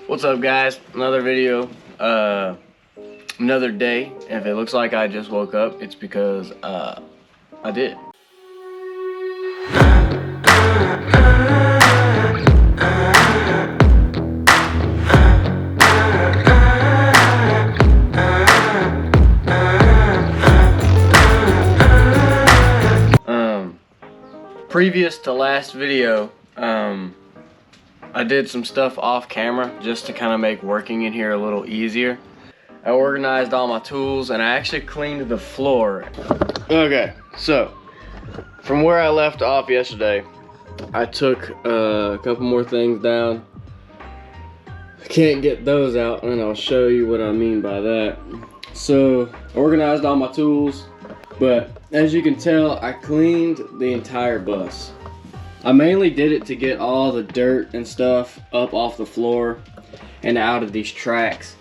What's up, guys? Another video, another day. If it looks like I just woke up, it's because I did. Previous to last video, I did some stuff off camera just to kind of make working in here a little easier. I organized all my tools and I actually cleaned the floor. Okay, so from where I left off yesterday, I took a couple more things down. I can't get those out, and I'll show you what I mean by that. So, organized all my tools, but as you can tell, I cleaned the entire bus. I mainly did it to get all the dirt and stuff up off the floor and out of these tracks.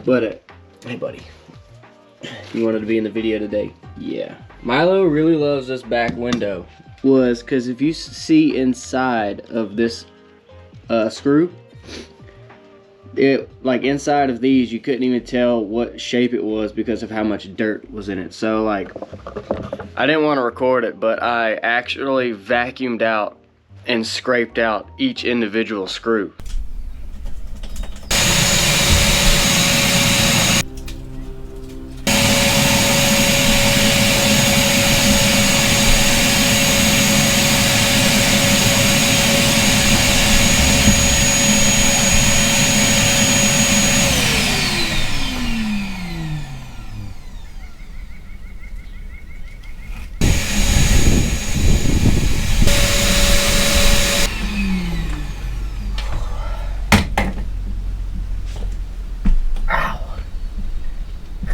But, hey buddy, you wanted to be in the video today? Yeah. Milo really loves this back window. Because if you see inside of this screw, like inside of these, you couldn't even tell what shape it was because of how much dirt was in it. So like, I didn't want to record it, but I actually vacuumed out and scraped out each individual screw.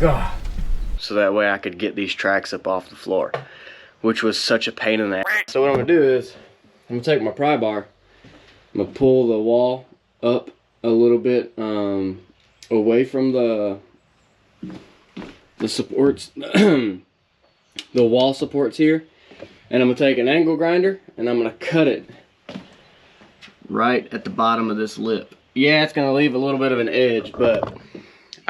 God. So that way I could get these tracks up off the floor, which was such a pain in the ass. So what I'm gonna do is, I'm gonna take my pry bar, I'm gonna pull the wall up a little bit away from the supports, the wall supports here, and I'm gonna take an angle grinder and I'm gonna cut it right at the bottom of this lip. Yeah, it's gonna leave a little bit of an edge, but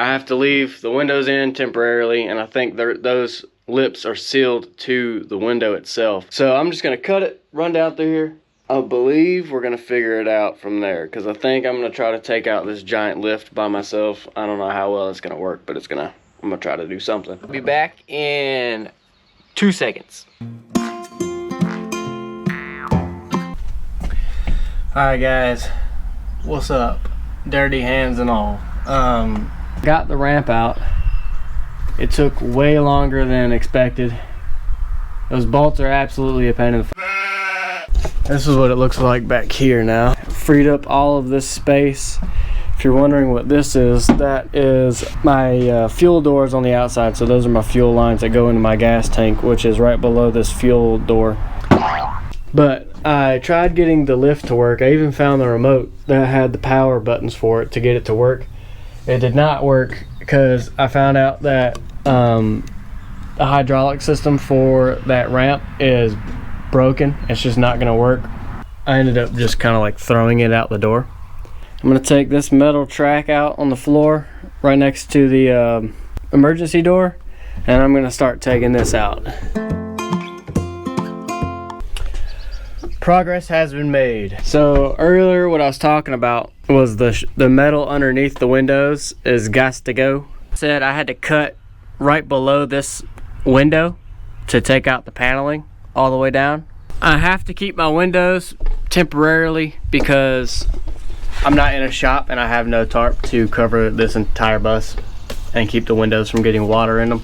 I have to leave the windows in temporarily, and I think those lips are sealed to the window itself. So I'm just gonna cut it, run down through here. I believe we're gonna figure it out from there, because I think I'm gonna try to take out this giant lift by myself. I don't know how well it's gonna work, but I'm gonna try to do something. I'll be back in 2 seconds. Alright guys, what's up? Dirty hands and all. Got the ramp out. It took way longer than expected. Those bolts are absolutely a pain in the This is what it looks like back here now. Freed up all of this space. If you're wondering what this is, that is my fuel doors on the outside. So those are my fuel lines that go into my gas tank, which is right below this fuel door. But I tried getting the lift to work. I even found the remote that had the power buttons for it to get it to work. It did not work because I found out that the hydraulic system for that ramp is broken. It's just not gonna work. I ended up just kind of like throwing it out the door. I'm gonna take this metal track out on the floor right next to the emergency door, and I'm gonna start taking this out. Progress has been made. So earlier what I was talking about was the metal underneath the windows is got to go. I said I had to cut right below this window to take out the paneling all the way down. I have to keep my windows temporarily because I'm not in a shop and I have no tarp to cover this entire bus and keep the windows from getting water in them.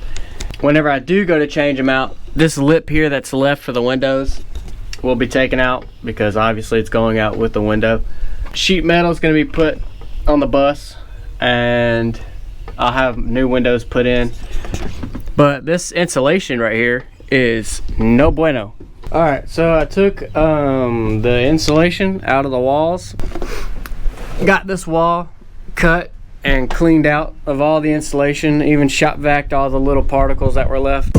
Whenever I do go to change them out, this lip here that's left for the windows will be taken out because obviously it's going out with the window. Sheet metal is going to be put on the bus and I'll have new windows put in. But this insulation right here is no bueno. Alright, so I took the insulation out of the walls. Got this wall cut and cleaned out of all the insulation, even shop vacuumed all the little particles that were left.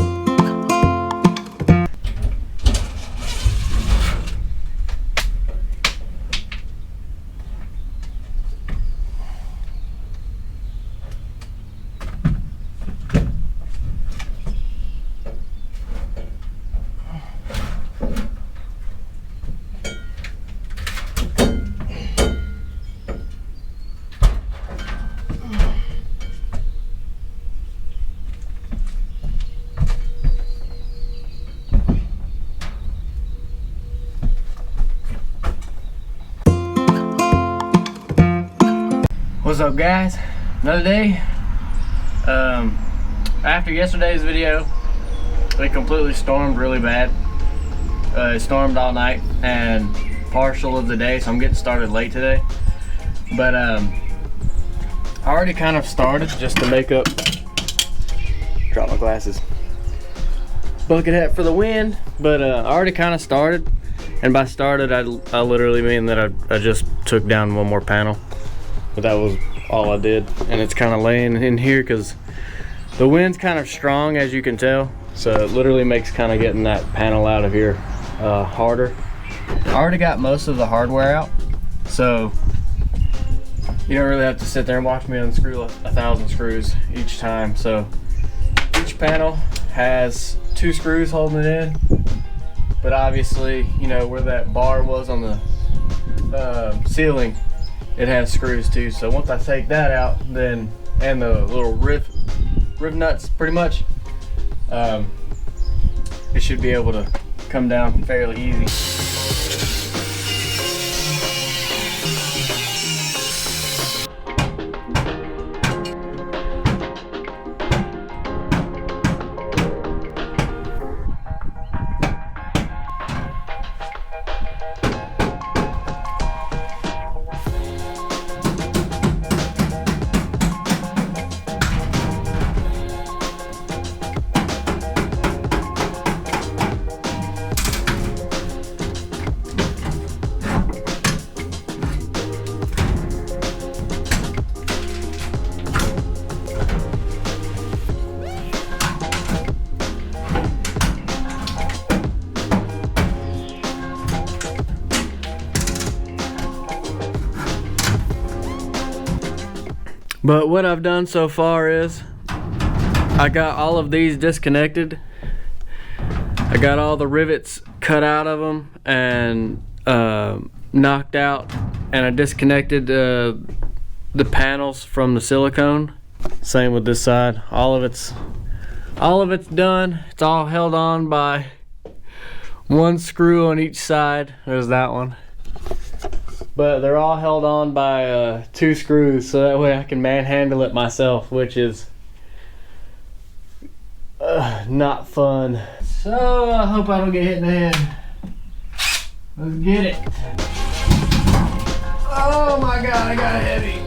What's up, guys? Another day. After yesterday's video, it completely stormed really bad. It stormed all night and partial of the day, so I'm getting started late today. But I already kind of started just to make up. Drop my glasses. Bucket hat for the wind, but I already kind of started. And by started, I literally mean that I just took down one more panel. But that was all I did. And it's kind of laying in here because the wind's kind of strong, as you can tell. So it literally makes kind of getting that panel out of here harder. I already got most of the hardware out. So you don't really have to sit there and watch me unscrew 1,000 screws each time. So each panel has 2 screws holding it in. But obviously, you know, where that bar was on the ceiling, it has screws too. So once I take that out, then, and the little riv nuts pretty much, it should be able to come down fairly easy. But what I've done so far is I got all of these disconnected. I got all the rivets cut out of them and knocked out, and I disconnected the panels from the silicone. Same with this side. All of it's done. It's all held on by one screw on each side. There's that one. But they're all held on by 2 screws, so that way I can manhandle it myself, which is not fun. So I hope I don't get hit in the head. Let's get it. Oh my God, I got heavy.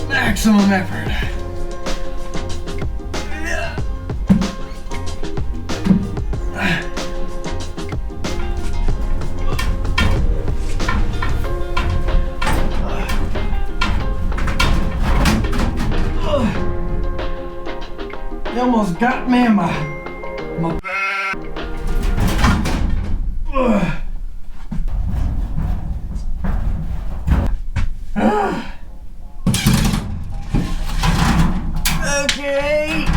Maximum effort. You almost got me in my okay.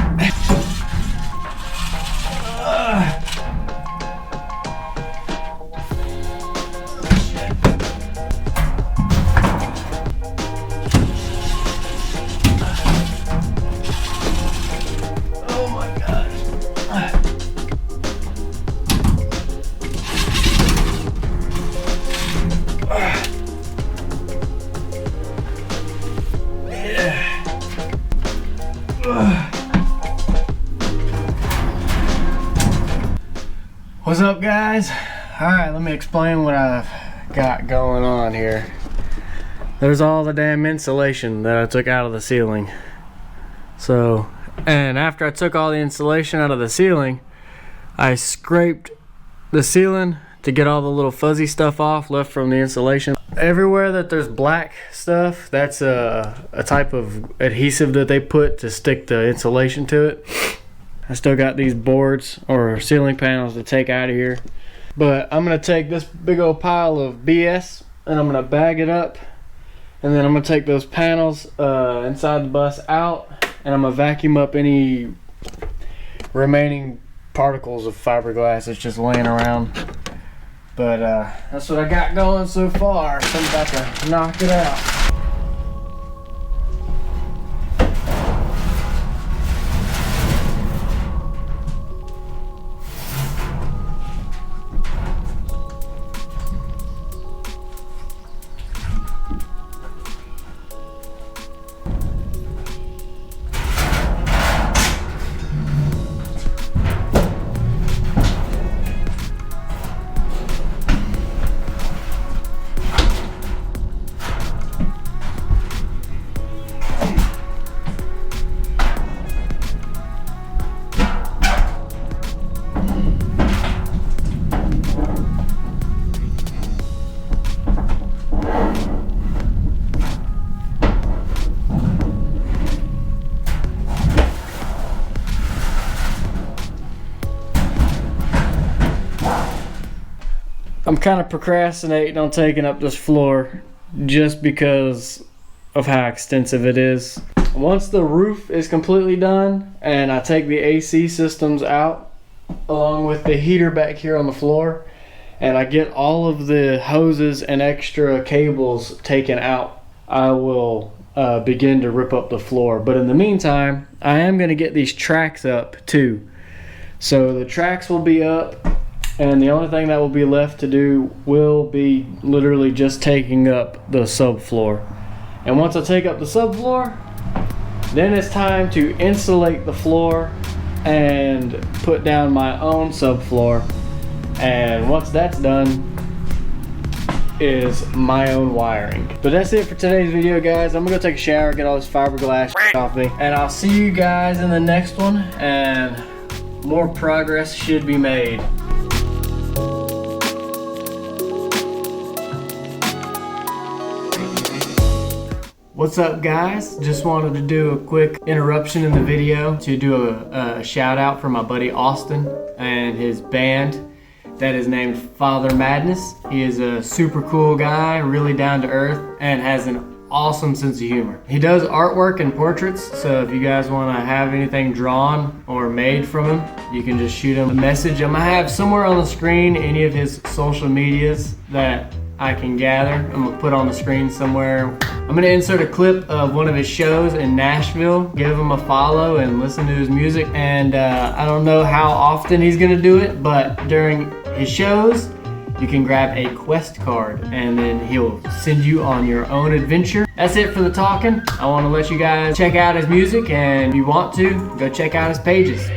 What's up, guys? Alright, let me explain what I've got going on here. There's all the damn insulation that I took out of the ceiling. So, and after I took all the insulation out of the ceiling, I scraped the ceiling to get all the little fuzzy stuff off left from the insulation. Everywhere that there's black stuff, that's a type of adhesive that they put to stick the insulation to it. I still got these boards or ceiling panels to take out of here. But I'm gonna take this big old pile of BS and I'm gonna bag it up. And then I'm gonna take those panels inside the bus out, and I'm gonna vacuum up any remaining particles of fiberglass that's just laying around. But that's what I got going so far. So I'm about to knock it out. I'm kind of procrastinating on taking up this floor just because of how extensive it is. Once the roof is completely done and I take the AC systems out along with the heater back here on the floor, and I get all of the hoses and extra cables taken out, I will begin to rip up the floor. But in the meantime, I am going to get these tracks up too. So the tracks will be up, and the only thing that will be left to do will be literally just taking up the subfloor. And once I take up the subfloor, then it's time to insulate the floor and put down my own subfloor. And once that's done, is my own wiring. But that's it for today's video, guys. I'm gonna go take a shower, get all this fiberglass off me, and I'll see you guys in the next one, and more progress should be made. What's up, guys? Just wanted to do a quick interruption in the video to do a shout out for my buddy Austin and his band that is named Father Madness. He is a super cool guy, really down to earth, and has an awesome sense of humor. He does artwork and portraits, so if you guys want to have anything drawn or made from him, you can just shoot him a message. I'm gonna have somewhere on the screen any of his social medias that I can gather. I'm gonna put on the screen somewhere. I'm gonna insert a clip of one of his shows in Nashville. Give him a follow and listen to his music. And I don't know how often he's gonna do it, but during his shows, you can grab a quest card and then he'll send you on your own adventure. That's it for the talking. I wanna let you guys check out his music, and if you want to, go check out his pages.